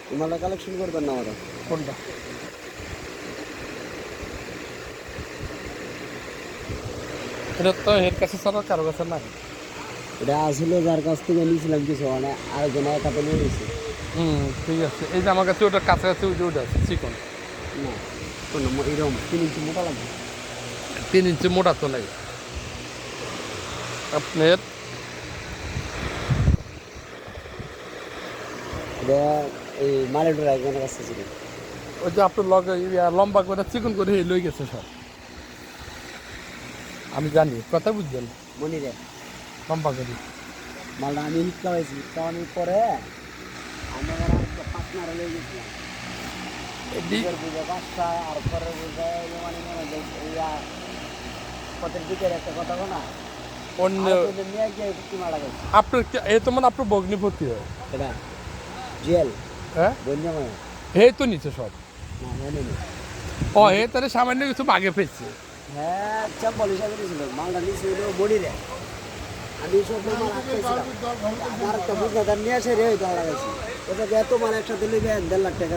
তোমার কালেকশন করবেন না ওরা কোনটা? এটা তো এর কাছে ছাড়া কারো কাছে নাই। এটা আসলে যার কাছ থেকে নিয়েছিলাম কিছু মানে আরেকজন এক হাতে নিয়ে গেছে। ঠিক আছে। এই যে আমার কাছে ওটার কাছাকাছি ওই যে ওটা আছে চিকন। না কোনো এরকম 3 ইঞ্চি মোটা লাগবে। 3 ইঞ্চি মোটা তো নাই আপনার। এটা এই মালেটোর একজনের কাছে ছিল। ওই যে আপনার লম্বা করে চিকন করে লই গেছে সব। আমি জানি কথা বুঝছেন, মনিরে লম্বা করে। মালটা আমি হিট খাওয়াইছি, হিট খাওয়ানোর পরে আমি আমার আরেকটা পার্টনারে লয়ে গেছিলাম। নিজের বুঝে 5টা আর পরের বুঝে মানে মনে হয় ইয়া পথের দিকের একটা কথা না অন্য নিয়ে গিয়ে কি মারা গেছে। আপনার এ তো মানে আপনার ভগ্নিপতি হয়। এটা জেল হ্যাঁ, বন্যাময় হে তো নিচে সব। না জানি না। ও হে তাহলে সামান্য কিছু বাগে পেয়েছে। হ্যাঁ চাম্বল হিসাবে ছিল মালটা নিচে হইলো মনিরে। আমি সব মাল আটকেছিলাম, আমার একটা বুঝনা তার নিয়ে আসে রে ধরা গেছে। ওটা এত মাল একসাথে নেবে 1.5 লাখ টাকা